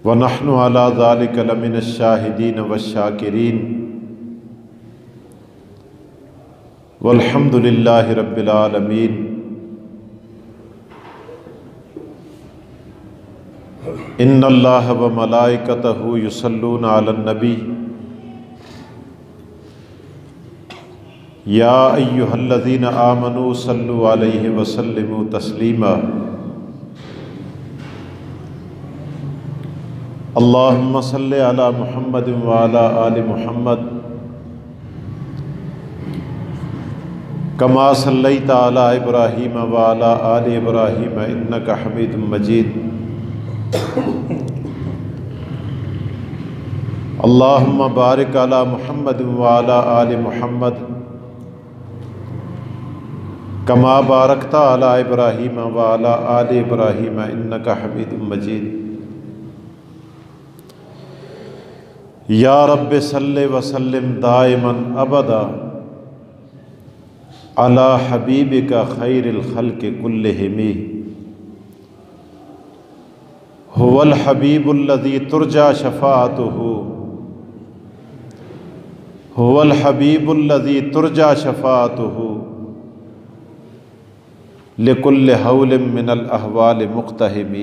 ونحن علی ذلک لمن الشاہدین والشاکرین والحمد للہ رب العالمین۔ ان اللہ وملائکتہ یصلون علی النبی یا ایہا الذین آمنوا صلوا علیہ وسلموا تسلیما۔ اللہم صل علی محمد وعلی آل محمد کما صلیت علی ابراہیم وعلی آل ابراہیم انک حمید مجید۔ اللہم بارک علی محمد وعلی آل محمد کما بارکت علی ابراہیم وعلی آل ابراہیم انک حمید مجید۔ یا رب صل وسلم دائما ابدا علی حبیبک خیر الخلق کلہم۔ هو الحبیب الذی ترجى شفاعته، هو الحبیب الذی ترجى شفاعته لکل حول من الاحوال مقتحم۔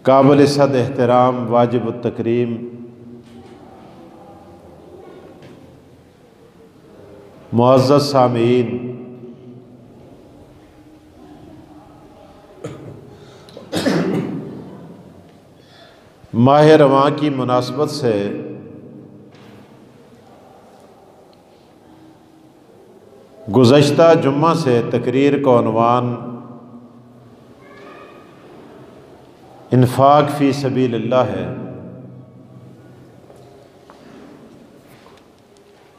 قابل صد احترام واجب التکریم معزز سامعین، ماہ رواں کی مناسبت سے گزشتہ جمعہ سے تقریر کا عنوان انفاق فی سبیل اللہ ہے۔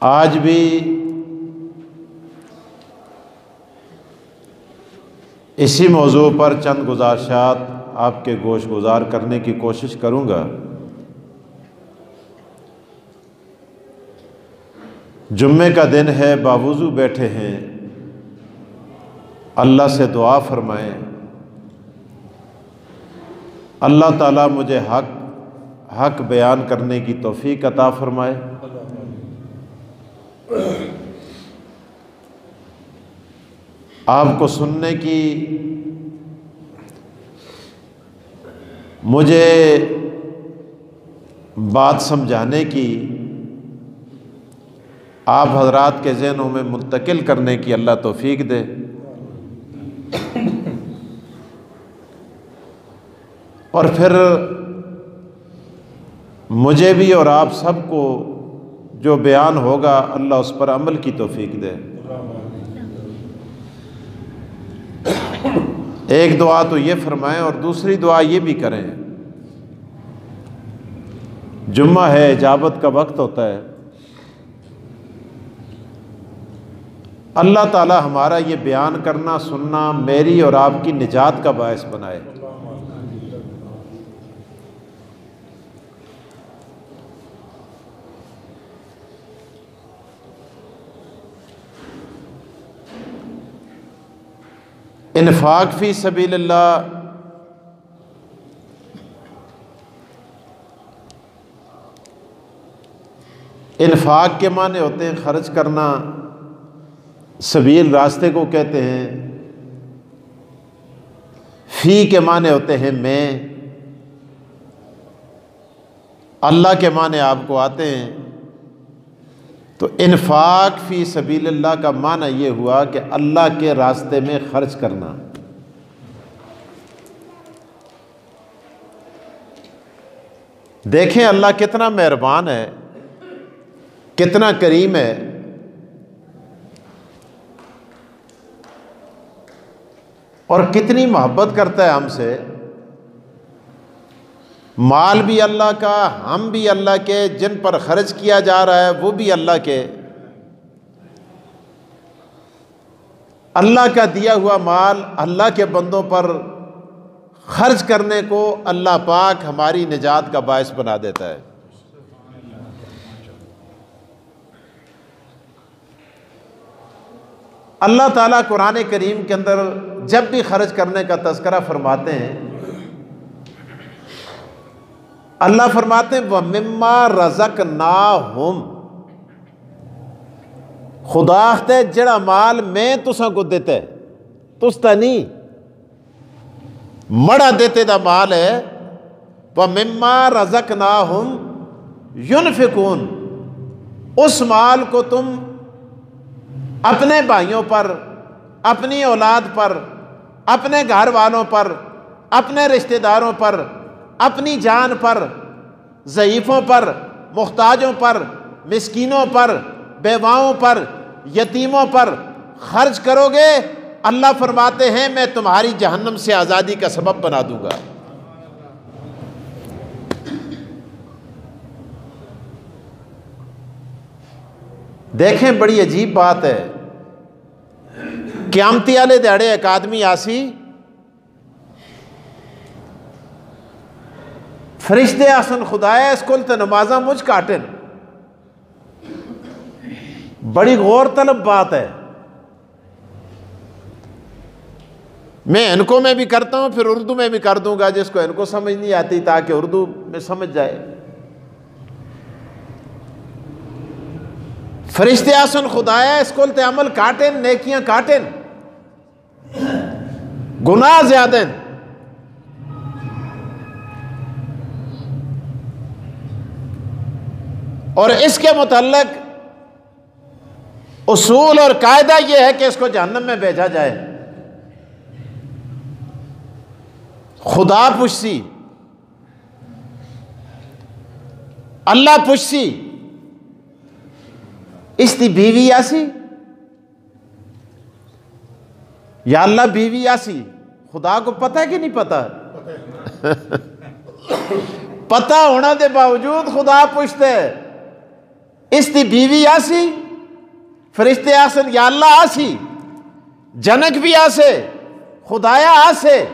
آج بھی اسی موضوع پر چند گزارشات آپ کے گوش گزار کرنے کی کوشش کروں گا۔ جمعے کا دن ہے، باوضو بیٹھے ہیں، اللہ سے دعا فرمائیں اللہ تعالیٰ مجھے حق بیان کرنے کی توفیق عطا فرمائے۔ آپ کو سننے کی، مجھے بات سمجھانے کی، آپ حضرات کے ذہنوں میں منتقل کرنے کی اللہ توفیق دے۔ اور پھر مجھے بھی اور آپ سب کو جو بیان ہوگا اللہ اس پر عمل کی توفیق دے۔ ایک دعا تو یہ فرمائیں اور دوسری دعا یہ بھی کریں، جمعہ ہے، اجابت کا وقت ہوتا ہے، اللہ تعالی ہمارا یہ بیان کرنا سننا میری اور آپ کی نجات کا باعث بنائے۔ انفاق فی سبیل اللہ انفاق کے معنی ہوتے ہیں خرچ کرنا، سبیل راستے کو کہتے ہیں، فی کے معنی ہوتے ہیں میں، اللہ کے معنی آپ کو آتے ہیں۔ تو انفاق فی سبیل اللہ کا معنی یہ ہوا کہ اللہ کے راستے میں خرچ کرنا۔ دیکھیں اللہ کتنا مہربان ہے، کتنا کریم ہے۔ اور کتنی محبت کرتا ہے ہم سے۔ مال بھی اللہ کا، ہم بھی اللہ کے، جن پر خرچ کیا جا رہا ہے وہ بھی اللہ کے۔ اللہ کا دیا ہوا مال اللہ کے بندوں پر خرچ کرنے کو اللہ پاک ہماری نجات کا باعث بنا دیتا ہے۔ اللہ تعالیٰ قرآن کریم کے اندر جب بھی خرچ کرنے کا تذکرہ فرماتے ہیں، اللہ فرماتے ہیں وَمِمَّا رَزَقْنَاهُمْ، خدا آختے جڑا مال میں تساں کو دیتے تستا نہیں، مڑا دیتے دا مال ہے، وَمِمَّا رَزَقْنَاهُمْ يُنْفِقُونَ، اس مال کو تم اپنے بھائیوں پر، اپنی اولاد پر، اپنے گھر والوں پر، اپنے رشتہ داروں پر، اپنی جان پر، ضعیفوں پر، محتاجوں پر، مسکینوں پر، بیواؤں پر، یتیموں پر خرچ کرو گے، اللہ فرماتے ہیں میں تمہاری جہنم سے آزادی کا سبب بنا دوں گا۔ دیکھیں بڑی عجیب بات ہے، قیامتی والے دیہڑے ایک آدمی آسی، فرشتے آسن خدایا اس کل تے نمازاں مجھ کاٹن۔ بڑی غور طلب بات ہے، میں ان کو میں بھی کرتا ہوں، پھر اردو میں بھی کر دوں گا جس کو ان کو سمجھ نہیں آتی تاکہ اردو میں سمجھ جائے۔ فرشتے آسن خدایا اس کل تے عمل کاٹن، نیکیاں کاٹن، گناہ زیادہ۔ اور اس کے متعلق اصول اور قاعدہ یہ ہے کہ اس کو جہنم میں بھیجا جائے۔ خدا پوچھسی، اللہ پوچھسی، اس دی بیوی آسی، یا اللہ بیوی آسی، خدا کو پتہ ہے کہ نہیں پتہ؟ پتہ ہونا دے باوجود خدا پوچھتے اس دی بیوی آسی، فرشتے آسن یا اللہ آسی، جنک بھی آسے، خدایا آسے،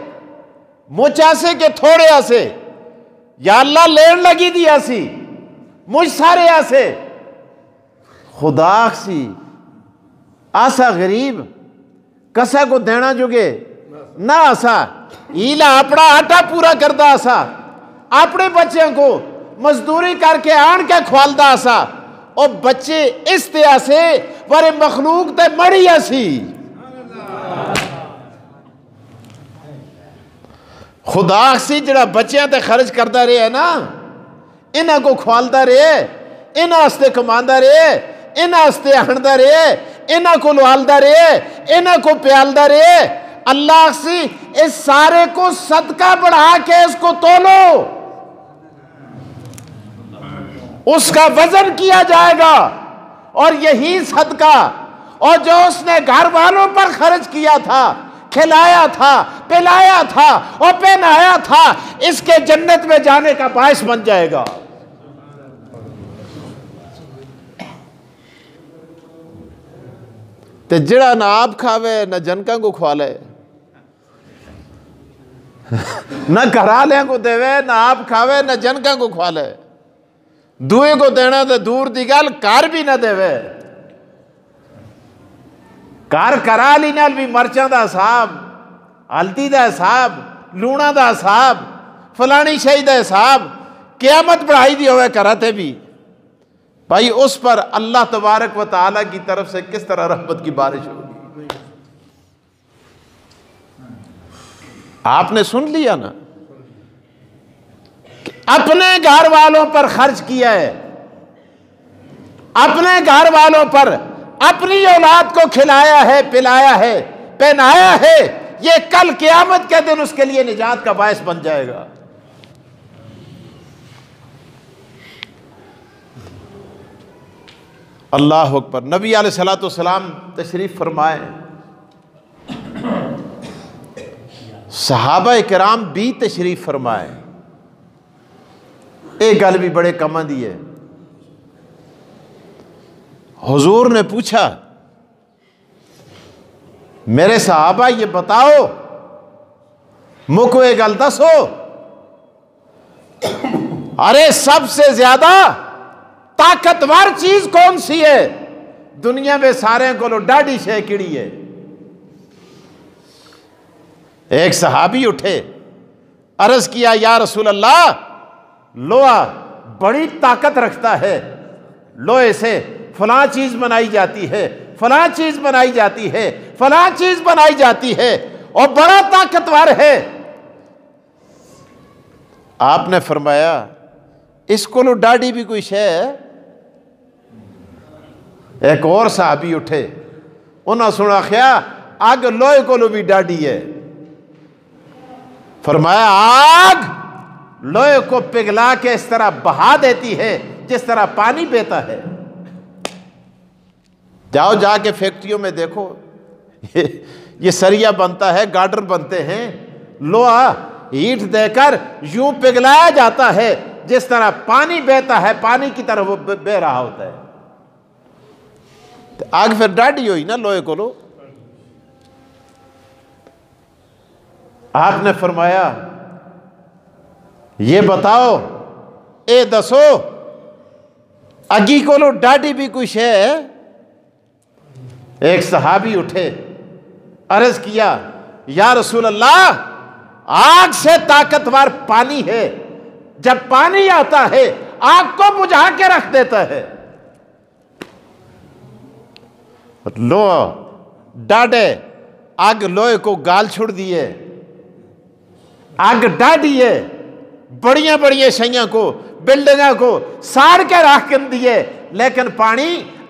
مجھ آسے کہ تھوڑے آسے، یا اللہ لین لگی دی آسی، مجھ سارے آسے، خدا آسی آسا غریب کسا کو دینا جوگے نہ آسا، ایلا اپنا آٹا پورا کردہ آسا، اپنے بچوں کو مزدوری کر کے آن کے کھوالدہ آسا، اور بچے اس طرح سے ورے مخلوق تے مڑی آسی۔ خدا سی جڑا بچیاں تے خرچ کردہ رہے ہے نا، انہاں کو کھوالدہ رہے، انہاں ہستے کماندہ رہے، انہاں ہستے آندہ رہے، انہاں کو لوالدہ رہے، انہاں کو پیالدہ رہے، اللہ سی اس سارے کو صدقہ بڑھا کے اس کو تولو، اس کا وزن کیا جائے گا، اور یہی صدقہ اور جو اس نے گھر والوں پر خرچ کیا تھا، کھلایا تھا، پلایا تھا اور پہنایا تھا، اس کے جنت میں جانے کا باعث بن جائے گا۔ تے جڑا نہ آپ کھاوے نہ جنکاں کو کھوالے، نہ گھرالیں کو دے نہ آپ کھاوے نہ جنکاں کو کھوالے، دوئے کو دینا تو دور دی گل کار بھی نہ دے وے، کار کرا لی نال بھی مرچاں دا حساب، ہلدی دا حساب، لونا دا حساب، فلانی شئی دا حساب، قیامت بڑھائی دی ہوئے کراتے بھی، بھائی اس پر اللہ تبارک و تعالیٰ کی طرف سے کس طرح رحمت کی بارش ہوگی۔ آپ نے سن لیا نا کہ اپنے گھر والوں پر خرچ کیا ہے، اپنے گھر والوں پر اپنی اولاد کو کھلایا ہے، پلایا ہے، پہنایا ہے، یہ کل قیامت کے دن اس کے لیے نجات کا باعث بن جائے گا۔ اللہ اکبر۔ نبی علیہ الصلوۃ والسلام تشریف فرمائے، صحابہ کرام بھی تشریف فرمائے، ایک گل بھی بڑے کم دی ہے۔ حضور نے پوچھا میرے صحابہ یہ بتاؤ مکو ایک گل دسو، ارے سب سے زیادہ طاقتور چیز کون سی ہے دنیا میں سارے کو ڈاڈی شے کیڑی ہے۔ ایک صحابی اٹھے، عرض کیا یا رسول اللہ، لوہا بڑی طاقت رکھتا ہے، لوہے سے فلاں چیز بنائی جاتی ہے، فلاں چیز بنائی جاتی ہے، فلاں چیز بنائی جاتی ہے، اور بڑا طاقتور ہے۔ آپ نے فرمایا اس کو لو ڈاڈی بھی کوئی شے ہے؟ ایک اور صحابی اٹھے، انہوں سنا خیا آگ لوہے کو لو بھی ڈاڈی ہے۔ فرمایا آگ لوہے کو پگھلا کے اس طرح بہا دیتی ہے جس طرح پانی بہتا ہے۔ جاؤ جا کے فیکٹریوں میں دیکھو، یہ سریا بنتا ہے، گارڈر بنتے ہیں، لوہا ہیٹ دے کر یوں پگھلایا جاتا ہے جس طرح پانی بہتا ہے، پانی کی طرح وہ بہ رہا ہوتا ہے۔ آگ پھر ڈاڈی ہوئی نا لوہے کو لو۔ آپ نے فرمایا یہ بتاؤ، اے دسو اگی کو لو ڈاڈی بھی کچھ ہے؟ ایک صحابی اٹھے، عرض کیا یا رسول اللہ، آگ سے طاقتور پانی ہے، جب پانی آتا ہے آگ کو بجھا کے رکھ دیتا ہے۔ لو ڈاڈے آگ لوہے کو گال چھوڑ دیے، آگ ڈاڈی ہے، بڑیاں بڑیاں شیاں کو، بلڈنگاں کو ساڑ کے راکھ کر دیے، لیکن پانی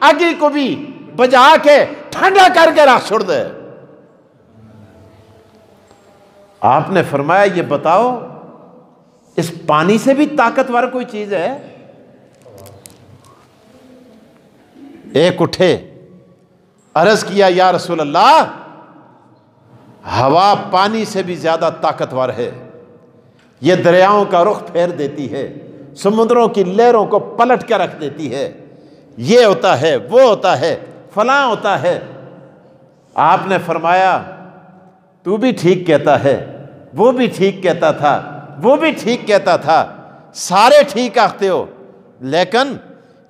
آگی کو بھی بجھا کے ٹھنڈا کر کے رکھ چھوڑ دے۔ آپ نے فرمایا یہ بتاؤ اس پانی سے بھی طاقتور کوئی چیز ہے؟ ایک اٹھے، عرض کیا یا رسول اللہ، ہوا پانی سے بھی زیادہ طاقتور ہے، یہ دریاؤں کا رخ پھیر دیتی ہے، سمندروں کی لہروں کو پلٹ کے رکھ دیتی ہے، یہ ہوتا ہے، وہ ہوتا ہے، فلاں ہوتا ہے۔ آپ نے فرمایا تو بھی ٹھیک کہتا ہے، وہ بھی ٹھیک کہتا تھا، وہ بھی ٹھیک کہتا تھا، سارے ٹھیک آختے ہو، لیکن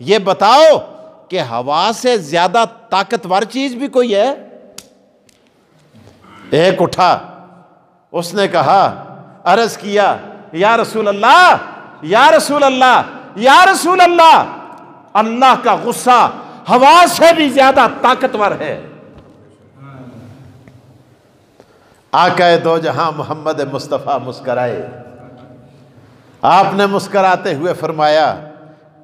یہ بتاؤ کہ ہوا سے زیادہ طاقتور چیز بھی کوئی ہے؟ ایک اٹھا، اس نے کہا، عرض کیا یا رسول اللہ، یا رسول اللہ، یا رسول اللہ، اللہ کا غصہ ہوا سے بھی زیادہ طاقتور ہے۔ آقا دو جہاں محمد مصطفیٰ مسکرائے، آپ نے مسکراتے ہوئے فرمایا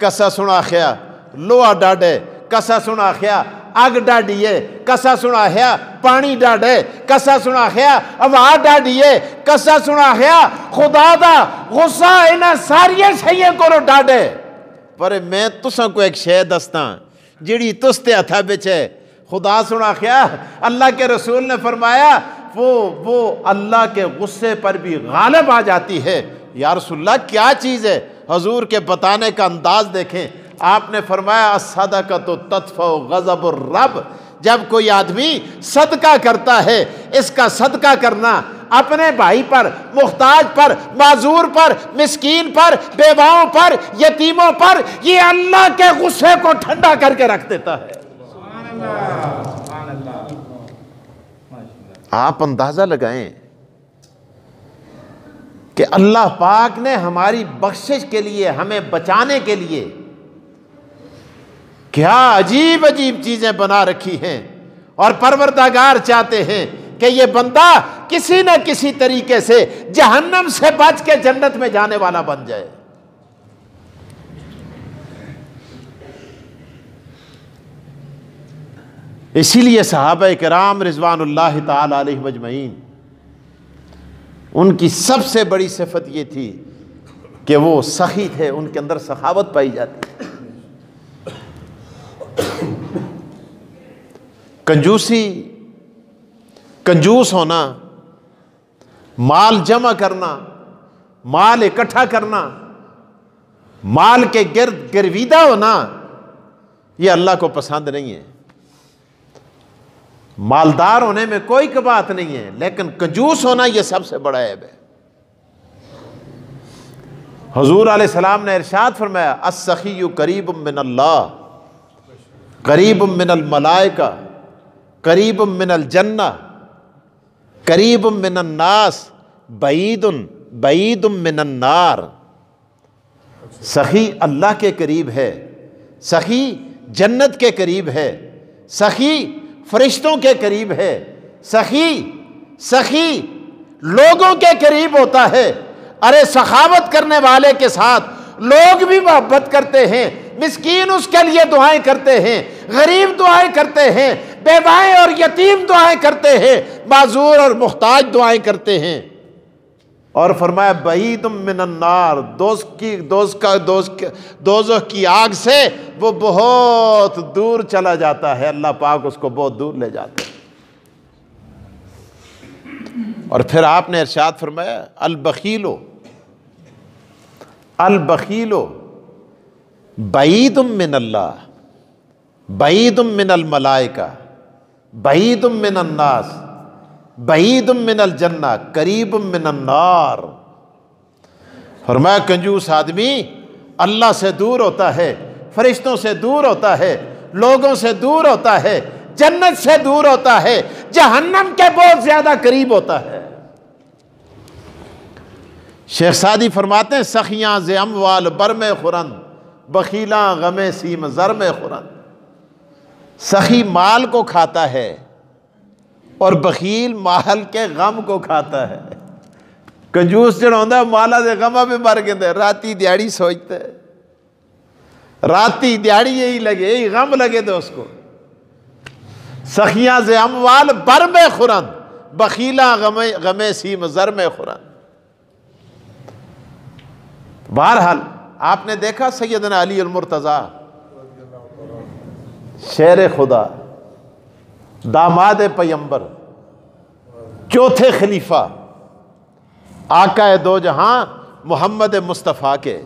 کسا سنا خیا لوہا ڈاڈے، کسا سنا خیا آگ ڈاڈیے، کسا سنا خیا پانی ڈاڈے، کسا سنا خیا ہوا ڈاڈیے، کسا سنا خیا خدا دا غصہ انہاں ساریاں شیاں کو ڈاڈے۔ پر میں تساں کو ایک شے دستا جیڑی تس تے ہتھا بچ ہے، خدا سنا خیا اللہ کے رسول نے فرمایا وہ اللہ کے غصے پر بھی غالب آ جاتی ہے۔ یا رسول اللہ کیا چیز ہے؟ حضور کے بتانے کا انداز دیکھیں، آپ نے فرمایا الصدقۃ تطفئ غضب الرب، جب کوئی آدمی صدقہ کرتا ہے، اس کا صدقہ کرنا اپنے بھائی پر، محتاج پر، معذور پر، مسکین پر، بیواؤں پر، یتیموں پر، یہ اللہ کے غصے کو ٹھنڈا کر کے رکھ دیتا ہے۔ آپ اندازہ لگائیں کہ اللہ پاک نے ہماری بخشش کے لیے، ہمیں بچانے کے لیے کیا عجیب عجیب چیزیں بنا رکھی ہیں، اور پروردگار چاہتے ہیں کہ یہ بندہ کسی نہ کسی طریقے سے جہنم سے بچ کے جنت میں جانے والا بن جائے۔ اسی لیے صحابہ کرام رضوان اللہ تعالی علیہم اجمعین، ان کی سب سے بڑی صفت یہ تھی کہ وہ سخی تھے، ان کے اندر سخاوت پائی جاتی۔ کنجوس ہونا، مال جمع کرنا، مال اکٹھا کرنا، مال کے گرد گرویدہ ہونا، یہ اللہ کو پسند نہیں ہے۔ مالدار ہونے میں کوئی بات نہیں ہے، لیکن کنجوس ہونا یہ سب سے بڑا عیب ہے۔ حضور علیہ السلام نے ارشاد فرمایا السخی قریب من اللہ، قریب من الملائکہ، قریب من الجنہ، قریب من الناس، بعید بعید من النار۔ سخی اللہ کے قریب ہے، سخی جنت کے قریب ہے، سخی فرشتوں کے قریب ہے، سخی لوگوں کے قریب ہوتا ہے۔ ارے سخاوت کرنے والے کے ساتھ لوگ بھی محبت کرتے ہیں، مسکین اس کے لیے دعائیں کرتے ہیں، غریب دعائیں کرتے ہیں، بیوائیں اور یتیم دعائیں کرتے ہیں، معذور اور محتاج دعائیں کرتے ہیں۔ اور فرمایا بعید من النار، دوزخ کی آگ سے وہ بہت دور چلا جاتا ہے، اللہ پاک اس کو بہت دور لے جاتا ہے۔ اور پھر آپ نے ارشاد فرمایا البخیلو بعید من اللہ، بعید من الملائکہ، بعید من الناس، بعید من الجنہ، قریب من النار۔ فرمایا کنجوس آدمی اللہ سے دور ہوتا ہے، فرشتوں سے دور ہوتا ہے، لوگوں سے دور ہوتا ہے، جنت سے دور ہوتا ہے، جہنم کے بہت زیادہ قریب ہوتا ہے۔ شیخ سعدی فرماتے ہیں سخیاں ز اموال برم خورند، بخیلاں غم سیم زرم خورند۔ سخی مال کو کھاتا ہے اور بخیل مال کے غم کو کھاتا ہے۔ کنجوس جڑا ہوندا مالا دے غماں پہ مر گئے، راتی دیہڑی سوچتا ہے، راتی دیہڑی یہی لگے، یہی غم لگے دے اس کو۔ سخیاں ز اموال برم خورند، بخیلاں غم سیم زرم خورند۔ بہرحال آپ نے دیکھا سیدنا علی المرتضیٰ شیر خدا، داماد پیمبر، چوتھے خلیفہ، آقا دو جہاں محمد مصطفیٰ کے،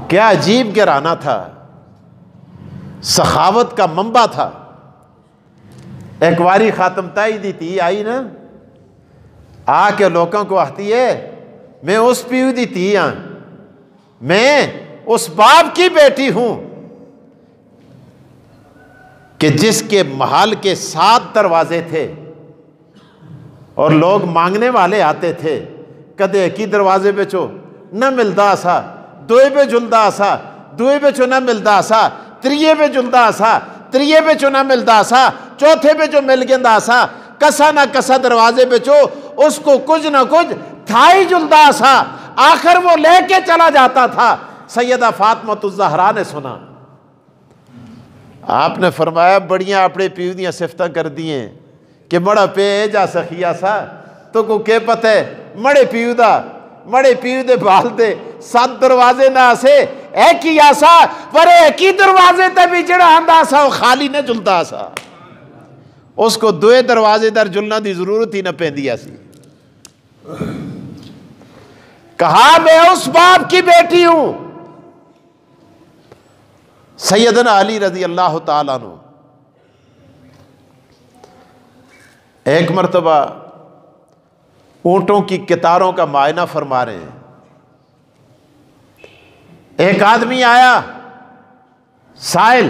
کیا عجیب گرانہ تھا، سخاوت کا منبع تھا۔ ایک واری خاتم تائی دی تھی آئی نا، آ کے لوگوں کو آتی ہے میں اس پیو دی تھی ہاں، میں اس باپ کی بیٹی ہوں کہ جس کے محل کے 7 دروازے تھے اور لوگ مانگنے والے آتے تھے، کدے ایک ہی دروازے بچو نہ ملدا سا، دوئے پہ جلدا سا، دوئے بچو نہ ملدا سا، تریے پہ جلدا سا، تریے بچو نہ ملدا سا، چوتھے پہ جو مل گندا سا، کسا نہ کسا دروازے بچو اس کو کچھ نہ کچھ تھائی جلدا سا، آخر وہ لے کے چلا جاتا تھا۔ سیدہ فاطمہ الزہرا نے سنا، آپ نے فرمایا بڑیاں اپنے پیو دیاں صفتاں کر دیئیں کہ مڑا پہ جا سخیا سا، تو کو کہ پتہ ہے مڑے پیو دے بال دے 7 دروازے نہ سے ایک ہی آسا، پر ایک ہی دروازے تے بھی جڑا آندا سا وہ خالی نہ جلدا سا، اس کو 2 دروازے در جلنا دی ضرورت ہی نہ پیندیا سی۔ کہا میں اس باپ کی بیٹی ہوں۔ سیدنا علی رضی اللہ تعالیٰ عنہ ایک مرتبہ اونٹوں کی قطاروں کا معائنہ فرما رہے ہیں، ایک آدمی آیا سائل،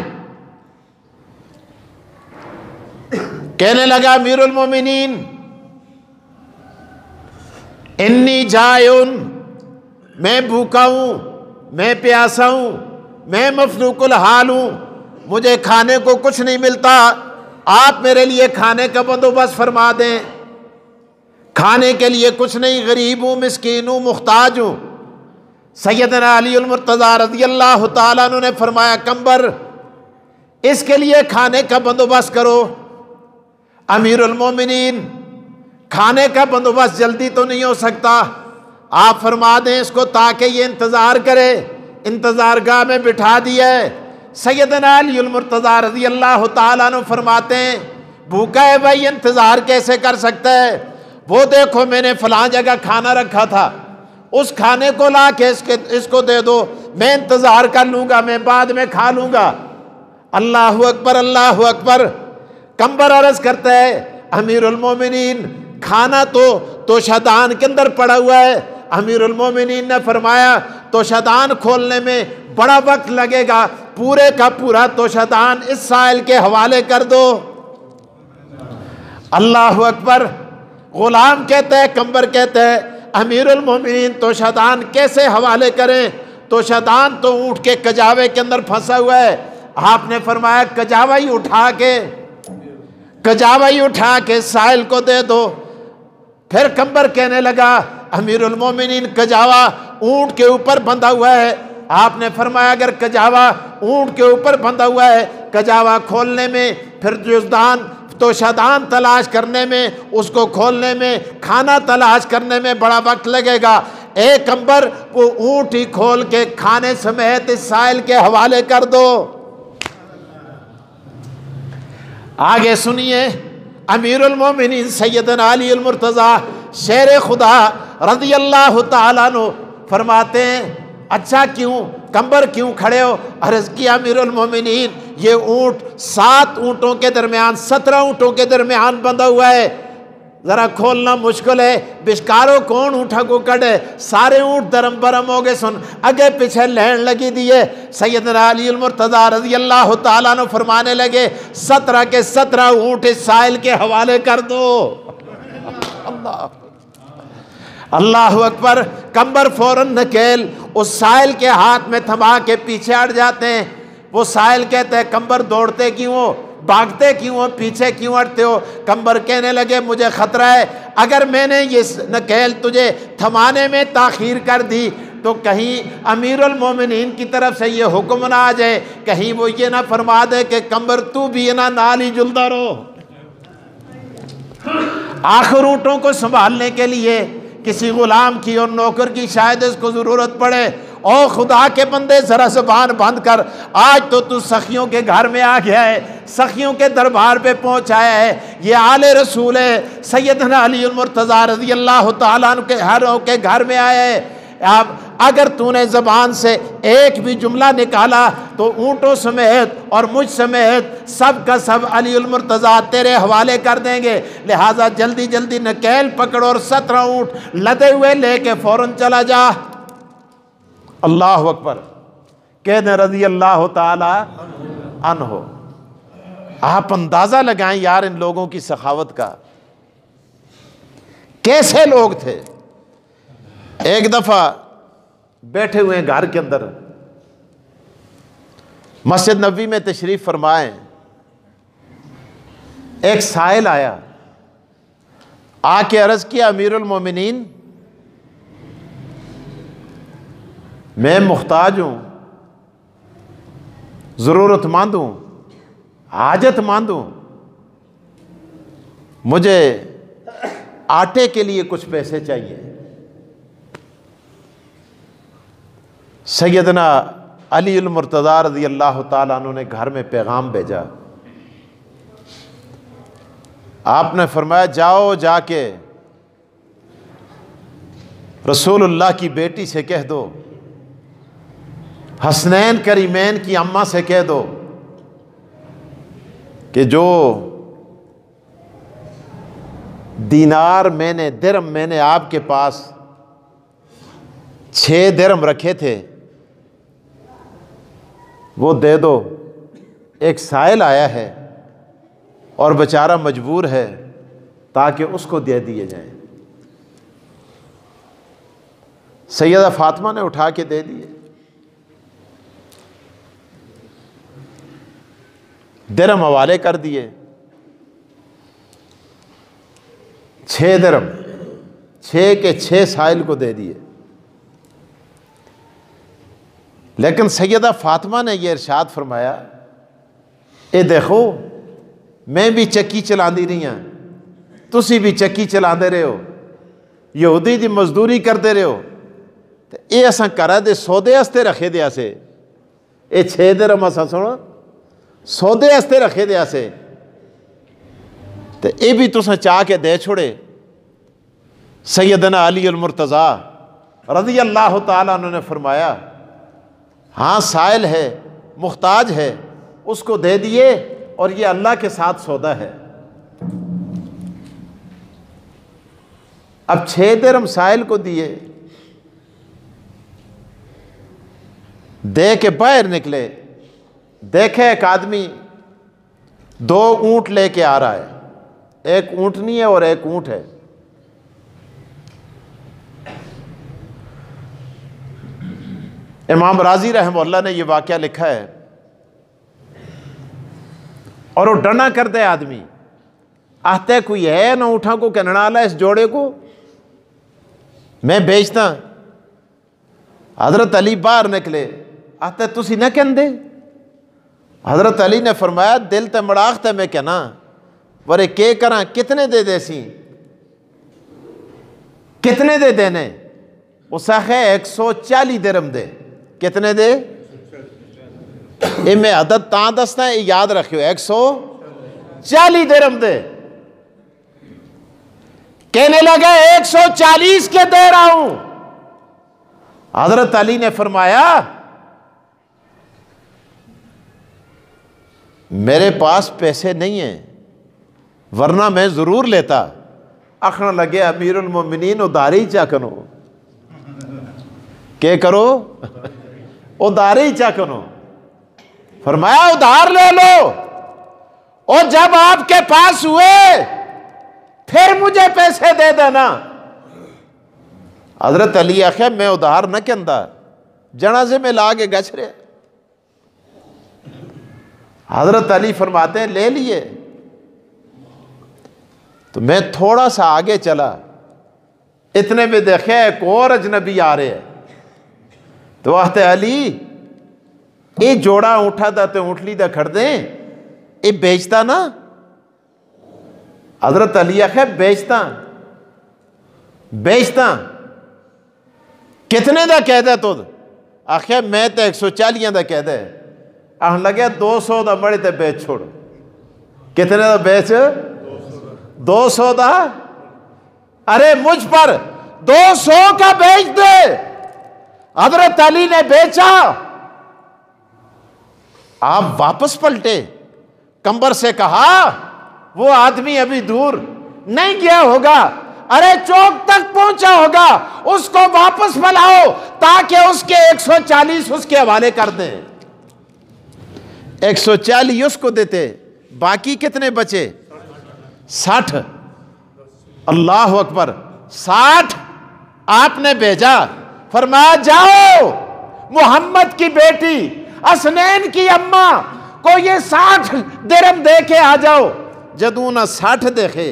کہنے لگا امیر المومنین انی جائعن، میں بھوکا ہوں، میں پیاسا ہوں، میں مفلوق الحال ہوں، مجھے کھانے کو کچھ نہیں ملتا، آپ میرے لیے کھانے کا بندوبست فرما دیں۔ کھانے کے لیے کچھ نہیں، غریب ہوں، مسکین ہوں، محتاج ہوں۔ سیدنا علی المرتضیٰ رضی اللہ تعالیٰ عنہ نے فرمایا کمبر اس کے لیے کھانے کا بندوبست کرو۔ امیر المومنین کھانے کا بندوبست جلدی تو نہیں ہو سکتا، آپ فرما دیں اس کو تاکہ یہ انتظار کرے۔ انتظار گاہ میں بٹھا دیا ہے۔ سیدنا علی المرتضیٰ رضی اللہ تعالیٰ عنہ فرماتے ہیں بھوکا ہے بھائی، انتظار کیسے کر سکتا ہے؟ وہ دیکھو میں نے فلاں جگہ کھانا رکھا تھا، اس کھانے کو لا کے اس کو دے دو، میں انتظار کر لوں گا، میں بعد میں کھا لوں گا۔ اللہ اکبر، اللہ اکبر۔ کمبر عرض کرتا ہے امیر المومنین کھانا تو شادان کے اندر پڑا ہوا ہے۔ امیر المومنین نے فرمایا تو شادان کھولنے میں بڑا وقت لگے گا، پورے کا پورا توشدان اس سائل کے حوالے کر دو۔ اللہ اکبر۔ غلام کہتے ہیں، کمبر کہتے ہیں امیر المومنین توشدان کیسے حوالے کریں؟ توشدان تو اونٹ کے کجاوے کے اندر پھنسا ہوا ہے۔ آپ نے فرمایا کجاوا ہی اٹھا کے سائل کو دے دو۔ پھر کمبر کہنے لگا امیر المومنین کجاوا اونٹ کے اوپر بندھا ہوا ہے۔ آپ نے فرمایا اگر کجاوا اونٹ کے اوپر بندھا ہوا ہے، کجاوا کھولنے میں، پھر توشدان تلاش کرنے میں، اس کو کھولنے میں، کھانا تلاش کرنے میں بڑا وقت لگے گا۔ اے کمبر، وہ اونٹ ہی کھول کے کھانے سمیت اس سائل کے حوالے کر دو۔ آگے سنیے، امیر المومنین سیدنا علی المرتضیٰ شیر خدا رضی اللہ تعالیٰ عنہ فرماتے ہیں اچھا کیوں کمبر کیوں کھڑے ہو؟ عرض کیا امیر المومنین یہ اونٹ 7 اونٹوں کے درمیان 17 اونٹوں کے درمیان بندھا ہوا ہے، ذرا کھولنا مشکل ہے، بشکارو کون اونٹا کو کڑے، سارے اونٹ درم برم ہو گئے، سن اگے پیچھے لین لگی دیئے۔ سیدنا علی المرتضیٰ رضی اللہ تعالیٰ عنہ فرمانے لگے 17 کے 17 اونٹ اس سائل کے حوالے کر دو۔ اللہ اکبر۔ کمبر فوراً نکیل اس سائل کے ہاتھ میں تھما کے پیچھے ہٹ جاتے ہیں۔ وہ سائل کہتے ہیں کمبر دوڑتے کیوں ہو، بھاگتے کیوں ہو، پیچھے کیوں ہٹتے ہو؟ کمبر کہنے لگے مجھے خطرہ ہے اگر میں نے یہ نکیل تجھے تھمانے میں تاخیر کر دی تو کہیں امیر المومنین کی طرف سے یہ حکم نہ آ جائے، کہیں وہ یہ نہ فرما دے کہ کمبر تو بھی نہ نالی جلدا رہو۔ آخر اونٹوں کو سنبھالنے کے لیے کسی غلام کی اور نوکر کی شاید اس کو ضرورت پڑے۔ او خدا کے بندے ذرا زبان بند کر، آج تو سخیوں کے گھر میں آ گیا ہے، سخیوں کے دربار پہ پہنچایا ہے، یہ آل رسول ہے، سیدنا علی المرتضیٰ رضی اللہ تعالیٰ عنہ کے گھر میں آیا ہے۔ اب اگر تو نے زبان سے ایک بھی جملہ نکالا تو اونٹوں سمیت اور مجھ سمیت سب کا سب علی المرتضیٰ تیرے حوالے کر دیں گے، لہٰذا جلدی جلدی نکیل پکڑو اور 17 اونٹ لدے ہوئے لے کے فوراً چلا جا۔ اللہ اکبر کہنے رضی اللہ تعالی عنہ۔ آپ اندازہ لگائیں یار ان لوگوں کی سخاوت کا، کیسے لوگ تھے۔ ایک دفعہ بیٹھے ہوئے گھر کے اندر مسجد نبوی میں تشریف فرمائیں، ایک سائل آیا، آ کے عرض کیا امیر المومنین میں محتاج ہوں، ضرورت مند ہوں، حاجت مند ہوں، مجھے آٹے کے لیے کچھ پیسے چاہیے۔ سیدنا علی المرتضیٰ رضی اللہ تعالیٰ عنہ نے گھر میں پیغام بھیجا۔ آپ نے فرمایا جاؤ جا کے رسول اللہ کی بیٹی سے کہہ دو، حسنین کریمین کی اماں سے کہہ دو کہ جو دینار درم میں نے آپ کے پاس 6 درم رکھے تھے وہ دے دو، ایک سائل آیا ہے اور بیچارہ مجبور ہے، تاکہ اس کو دے دیے جائیں۔ سیدہ فاطمہ نے اٹھا کے دے دیے۔ درم حوالے کر دیے، 6 درم، 6 کے 6 سائل کو دے دیے۔ لیکن سیدہ فاطمہ نے یہ ارشاد فرمایا اے دیکھو میں بھی چکی چلا دی رہی ہاں، تسی بھی چکی چلا دے رہے ہو، یہودی دی مزدوری کر دے رہے ہو، تو اے اساں کرا دے سودے ہستے رکھے دیا سے، اے 6 درم اساں سنو سودے ہستے رکھے دیا سے، تو اے بھی تساں چاہ کے دے چھوڑے۔ سیدنا علی المرتضیٰ رضی اللہ تعالیٰ عنہ نے فرمایا ہاں سائل ہے، محتاج ہے، اس کو دے دیے، اور یہ اللہ کے ساتھ سودا ہے۔ اب 6 درم سائل کو دیے، دے کے باہر نکلے، دیکھے ایک آدمی 2 اونٹ لے کے آ رہا ہے، ایک اونٹنی ہے اور ایک اونٹ ہے۔ امام راضی رحمہ اللہ نے یہ واقعہ لکھا ہے، اور وہ ڈنا کر دے آدمی آتے کوئی ہے نہ اونٹا کو کنڑا لا اس جوڑے کو میں بیچتا۔ حضرت علی باہر نکلے، آتے تسی نہ کہندے؟ حضرت علی نے فرمایا دل تے مڑاخ تے میں کہنا ورے کے کراں، کتنے دے دے سی، کتنے دے دینے؟ اس آخے 140 درہم دے۔ کتنے دے؟ میں عدد تاں دستا ہے، یاد رکھیو 140 درہم دے۔ کہنے لگا 140 کے دے رہا ہوں۔ حضرت علی نے فرمایا میرے پاس پیسے نہیں ہیں ورنہ میں ضرور لیتا۔ آخنا لگے امیر المومنین اداری چا کنو، کہ کرو اداری چا کنو۔ فرمایا ادھار لے لو، اور جب آپ کے پاس ہوئے پھر مجھے پیسے دے دینا۔ حضرت علی آخیا میں ادھار نہ کہندا، جنازے میں لا کے گچھ رہے۔ حضرت علی فرماتے ہیں لے لیے۔ تو میں تھوڑا سا آگے چلا، اتنے میں دیکھے ایک اور اجنبی آ رہے ہیں، تو آتے علی یہ جوڑا اونٹا دا تے اونٹلی دا کھڑ دیں، یہ بیچتا نا؟ حضرت علی آخیا بیچتا۔ کتنے دا کہہ دے تو؟ آخیا میں تے 140 دا کہہ دے۔ آہن لگے 200 دا مڑی تے بیچ چھوڑ۔ کتنے دا بیچ؟ 200 دا؟ ارے مجھ پر 200 کا بیچ دے۔ حضرت علی نے بیچا۔ آپ واپس پلٹے، کمبر سے کہا وہ آدمی ابھی دور نہیں گیا ہوگا، ارے چوک تک پہنچا ہوگا، اس کو واپس بلاؤ تاکہ اس کے 140 اس کے حوالے کر دیں۔ 140 اس کو دیتے، باقی کتنے بچے؟ 60۔ اللہ اکبر، 60 آپ نے بھیجا۔ فرمایا جاؤ محمد کی بیٹی حسنین کی اماں کو یہ 60 درہم دے کے آ جاؤ۔ جد انہاں 60 دیکھے،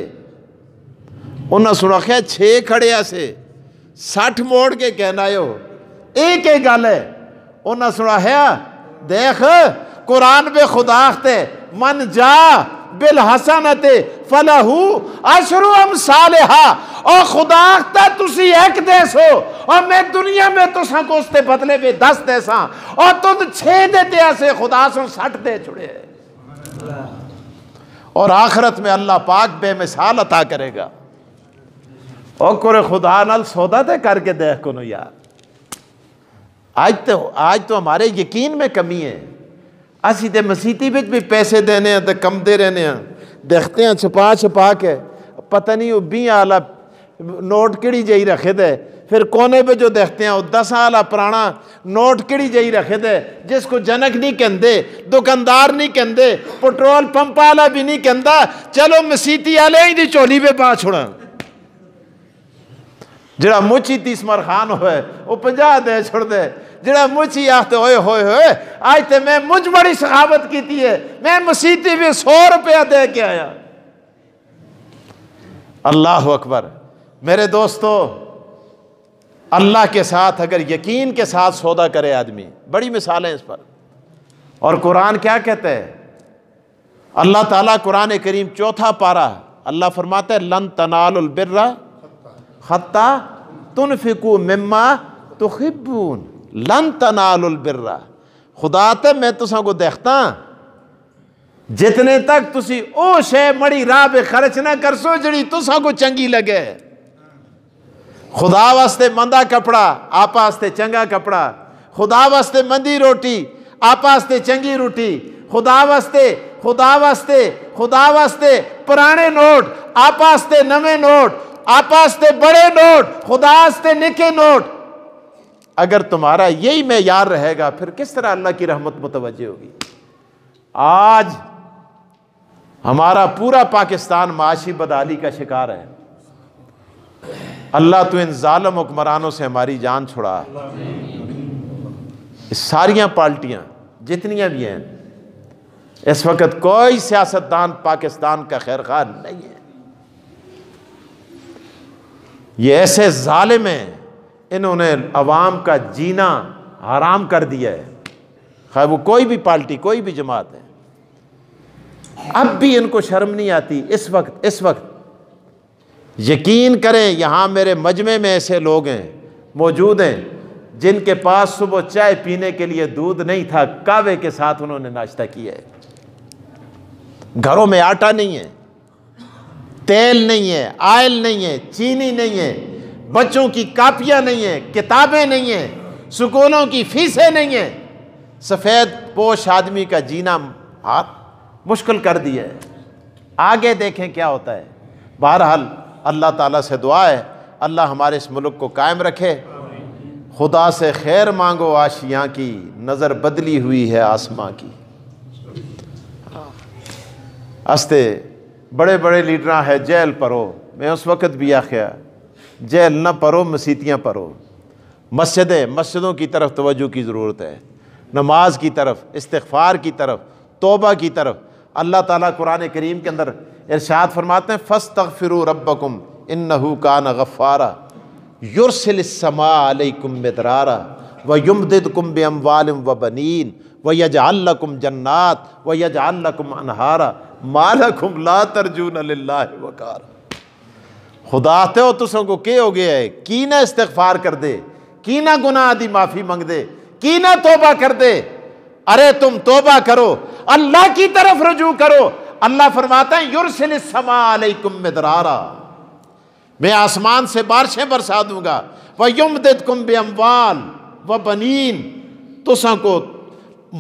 انہاں سنا کہ 6 کھڑے ایسے 60 موڑ کے کہنا ہو ایک ہی گل ہے۔ انہاں سنا ہے دیکھ قرآن بے خدا اختے من جا بالحسنت فلہ عشر امثالہا، اور خدا اختا تسی ایک دیسو اور میں دنیا میں تساں کو اس تے بدلے میں 10 دیساں، اور تم 6 دیتے ایسے خدا سن 60 دے چھڑے۔ اور آخرت میں اللہ پاک بے مثال عطا کرے گا۔ اور کرے خدا نال سودا دے کر کے دیکھ کنو یار، آج تو ہمارے یقین میں کمی ہے۔ اسی تے مسیتی بچ بھی پیسے دینے ہیں تے کم دے رہنے ہیں، دیکھتے ہیں چھپا کے، پتہ نہیں وہ 20 آلہ نوٹ کڑی جائی رکھے دے، پھر کونے پہ جو دیکھتے ہیں وہ 10 آلہ پرانا نوٹ کڑی جائی رکھے دے، جس کو جنک نہیں کہندے، دکاندار نہیں کہندے، پٹرول پمپ آلہ بھی نہیں کہندا، چلو مسیتی آلے ہی دی چولی پہ پا چھوڑا۔ جڑا مچھی 30 مرخان ہوئے وہ 50 دے چھوڑ دے، جڑا مچھی آختے ہوئے آج تے میں مجھ بڑی سخاوت کیتی ہے، میں مسیتی بھی 100 روپیہ دے کے آیا۔ اللہ اکبر۔ میرے دوستو، اللہ کے ساتھ اگر یقین کے ساتھ سودا کرے آدمی، بڑی مثالیں اس پر۔ اور قرآن کیا کہتے ہیں؟ اللہ تعالیٰ قرآن کریم 4 پارہ اللہ فرماتا ہے لن تنالوا البر حتی تنفقوا مما تحبون، لن تنالوا البر۔ خدا تے میں تساں کو دیکھتا جتنے تک تسی او شے مڑی راہ پہ خرچ نہ کرسو جڑی تساں کو چنگی لگے۔ خدا واسطے مندہ کپڑا، آپ واسطے چنگا کپڑا، خدا واسطے مندی روٹی، آپ واسطے چنگی روٹی، خدا واسطے پرانے نوٹ، آپ واسطے نویں نوٹ، آپ واسطے بڑے نوٹ، خدا واسطے نکے نوٹ۔ اگر تمہارا یہی معیار رہے گا پھر کس طرح اللہ کی رحمت متوجہ ہوگی؟ آج ہمارا پورا پاکستان معاشی بدحالی کا شکار ہے۔ اللہ تو ان ظالم حکمرانوں سے ہماری جان چھڑا۔ ساریاں پارٹیاں جتنیاں بھی ہیں، اس وقت کوئی سیاستدان پاکستان کا خیر خواہ نہیں ہے۔ یہ ایسے ظالم ہیں، انہوں نے عوام کا جینا حرام کر دیا ہے، خواہ وہ کوئی بھی پارٹی کوئی بھی جماعت ہے۔ اب بھی ان کو شرم نہیں آتی۔ اس وقت یقین کریں، یہاں میرے مجمع میں ایسے لوگ ہیں موجود ہیں جن کے پاس صبح چائے پینے کے لیے دودھ نہیں تھا، کہوے کے ساتھ انہوں نے ناشتہ کیا ہے۔ گھروں میں آٹا نہیں ہے، تیل نہیں ہے، آئل نہیں ہے، چینی نہیں ہے، بچوں کی کاپیاں نہیں ہیں، کتابیں نہیں ہیں، سکولوں کی فیسیں نہیں ہیں۔ سفید پوش آدمی کا جینا مشکل کر دیا ہے۔ آگے دیکھیں کیا ہوتا ہے۔ بہرحال اللہ تعالیٰ سے دعا ہے اللہ ہمارے اس ملک کو قائم رکھے۔ خدا سے خیر مانگو آشیاں کی، نظر بدلی ہوئی ہے آسماں کی۔ استے بڑے بڑے لیڈراں ہے جیل پرو، میں اس وقت بھی آخیا جیل نہ پرو، مسیتیاں پرو۔ مسجدوں کی طرف توجہ کی ضرورت ہے، نماز کی طرف، استغفار کی طرف، توبہ کی طرف۔ اللہ تعالیٰ قرآن کریم کے اندر ارشاد فرماتے ہیں فاستغفروا ربکم انہ کان غفارا یرسل السماء علیکم مدرارا ویمددکم باموال وبنین ویجعل لکم جنات ویجعل لکم انہارا ما لکم لا ترجون للہ وقارا۔ خدا تے ہو تسوں کو کہ ہو گیا ہے کی نہ استغفار کر دے، کی نہ گناہ دی معافی منگ دے، کی نہ توبہ کر دے۔ ارے تم توبہ کرو، اللہ کی طرف رجوع کرو۔ اللہ فرماتا ہے یرسل السماء علیکم مدرارا، میں آسمان سے بارشیں برسا دوں گا۔ وَيُمْدِدْكُمْ بِأَمْوَالٍ وَبَنِينَ، تساں کو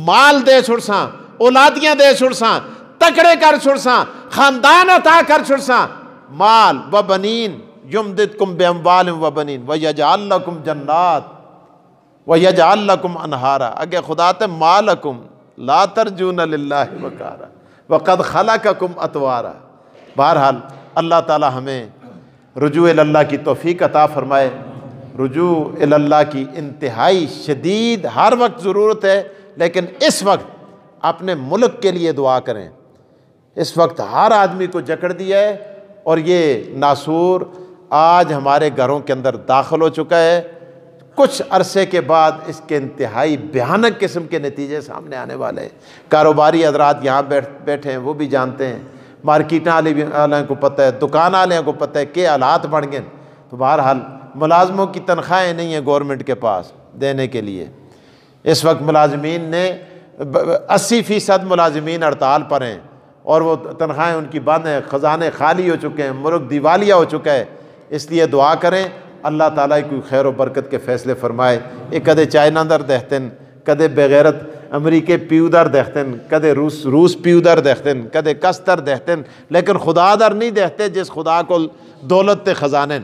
مال دے چھڑساں، اولادیاں دے چھڑساں، تکڑے کر چھڑساں، خاندان عطا کر چھڑساں۔ مال وبنین یمددکم باموال وبنین ویجعل لکم جنات ویجعل لکم انہارا۔ اگے خدا تے مالکم لا ترجون للہ وقارا وقد خلقکم اطوارا۔ بہرحال اللہ تعالی ہمیں رجوع اللہ کی توفیق عطا فرمائے۔ رجوع اللہ کی انتہائی شدید ہر وقت ضرورت ہے، لیکن اس وقت اپنے ملک کے لیے دعا کریں۔ اس وقت ہر آدمی کو جکڑ دیا ہے، اور یہ ناسور آج ہمارے گھروں کے اندر داخل ہو چکا ہے۔ کچھ عرصے کے بعد اس کے انتہائی بھیانک قسم کے نتیجے سامنے آنے والے ہیں۔ کاروباری حضرات یہاں بیٹھے ہیں، وہ بھی جانتے ہیں، مارکیٹاں والوں کو پتہ ہے، دکان والوں کو پتہ ہے کہ حالات بڑھ گئے۔ تو بہرحال ملازموں کی تنخواہیں نہیں ہیں گورنمنٹ کے پاس دینے کے لیے۔ اس وقت ملازمین نے 80% ملازمین ہڑتال پر ہیں، اور وہ تنخواہیں ان کی بند ہیں، خزانے خالی ہو چکے ہیں، ملک دیوالیہ ہو چکا ہے۔ اس لیے دعا کریں اللہ تعالیٰ کوئی خیر و برکت کے فیصلے فرمائے۔ یہ کدے چائنا در دیکھتن، کدے بغیرت امریکے پیو در دیکھتن، کدے روس پیو در دیکھتن، کدے کس در دیکھتن، لیکن خدا در نہیں دیکھتے جس خدا کو دولت تے خزانے۔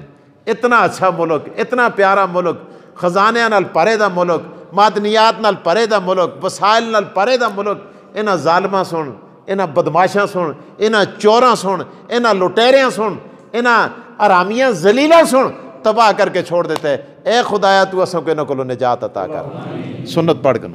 اتنا اچھا ملک، اتنا پیارا ملک، خزانے نال پرے دا ملک، معدنیات نال پرے دا ملک، وسائل نال پرے دا ملک، انہاں ظالماں سن، انہاں بدماشاں سن، انہاں چوراں سن، انہاں لٹیریاں سن، انہاں حرامیاں ذلیلاں سن تباہ کر کے چھوڑ دیتے۔ اے خدایا تو اساں کو انہاں کولوں نجات عطا کر۔ سنت پڑھ کے